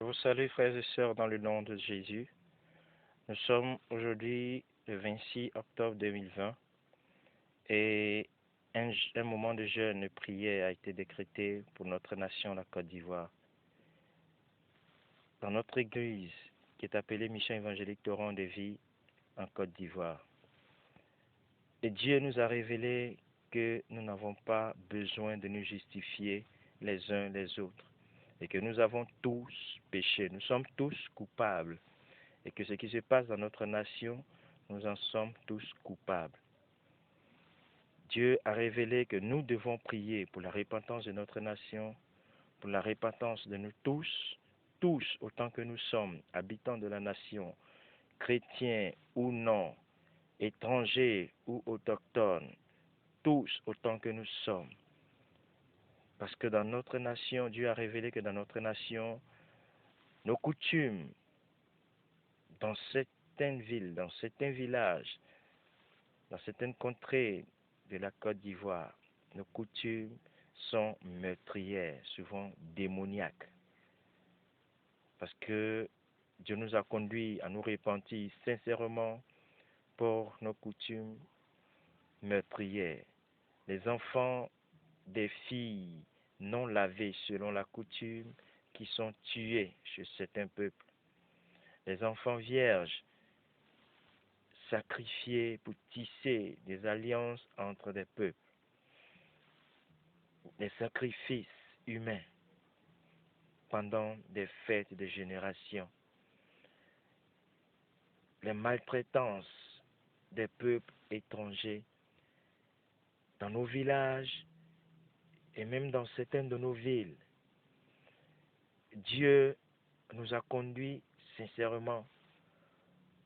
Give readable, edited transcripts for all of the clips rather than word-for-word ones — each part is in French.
Je vous salue, frères et sœurs, dans le nom de Jésus. Nous sommes aujourd'hui le 26 octobre 2020 et un moment de jeûne et de prière a été décrété pour notre nation, la Côte d'Ivoire. Dans notre église, qui est appelée Mission évangélique Torrent de Vie en Côte d'Ivoire. Et Dieu nous a révélé que nous n'avons pas besoin de nous justifier les uns les autres et que nous avons tous péché. Nous sommes tous coupables. Et que ce qui se passe dans notre nation, nous en sommes tous coupables. Dieu a révélé que nous devons prier pour la repentance de notre nation, pour la repentance de nous tous autant que nous sommes, habitants de la nation, chrétiens ou non, étrangers ou autochtones, tous autant que nous sommes. Parce que dans notre nation, Dieu a révélé que dans notre nation, nos coutumes, dans certaines villes, dans certains villages, dans certaines contrées de la Côte d'Ivoire, nos coutumes sont meurtrières, souvent démoniaques. Parce que Dieu nous a conduits à nous repentir sincèrement pour nos coutumes meurtrières. Les enfants des filles non lavées selon la coutume qui sont tués chez certains peuples. Les enfants vierges sacrifiés pour tisser des alliances entre des peuples. Les sacrifices humains pendant des fêtes de génération, les maltraitances des peuples étrangers dans nos villages et même dans certaines de nos villes. Dieu nous a conduits sincèrement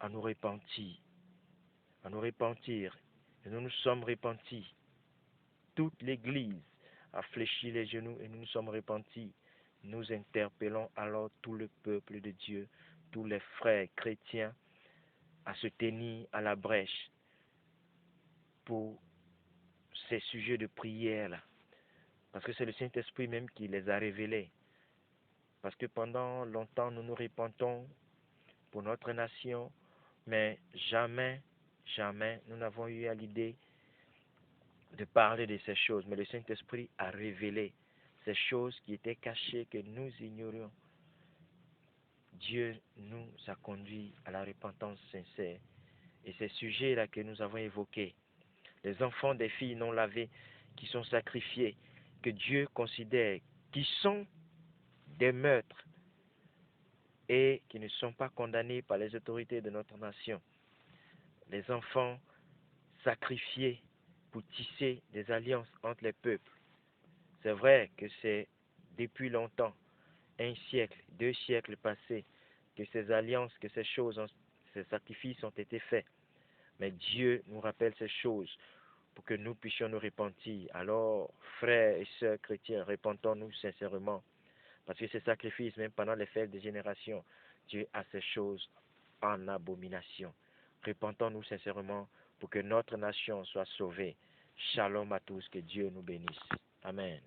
à nous repentir, et nous nous sommes repentis. Toute l'Église a fléchi les genoux et nous nous sommes repentis. Nous interpellons alors tout le peuple de Dieu, tous les frères chrétiens, à se tenir à la brèche pour ces sujets de prière-là. Parce que c'est le Saint-Esprit même qui les a révélés. Parce que pendant longtemps, nous nous repentons pour notre nation, mais jamais, nous n'avons eu à l'idée de parler de ces choses. Mais le Saint-Esprit a révélé ces choses qui étaient cachées, que nous ignorions. Dieu nous a conduits à la repentance sincère. Et ces sujets-là que nous avons évoqués, les enfants des filles non lavées qui sont sacrifiés, que Dieu considère qui sont des meurtres et qui ne sont pas condamnés par les autorités de notre nation. Les enfants sacrifiés pour tisser des alliances entre les peuples. C'est vrai que c'est depuis longtemps, un siècle, 2 siècles passés, que ces alliances, que ces choses, ces sacrifices ont été faits. Mais Dieu nous rappelle ces choses pour que nous puissions nous repentir. Alors, frères et sœurs chrétiens, repentons-nous sincèrement. Parce que ces sacrifices, même pendant les fêtes des générations, Dieu a ces choses en abomination. Repentons-nous sincèrement pour que notre nation soit sauvée. Shalom à tous, que Dieu nous bénisse. Amen.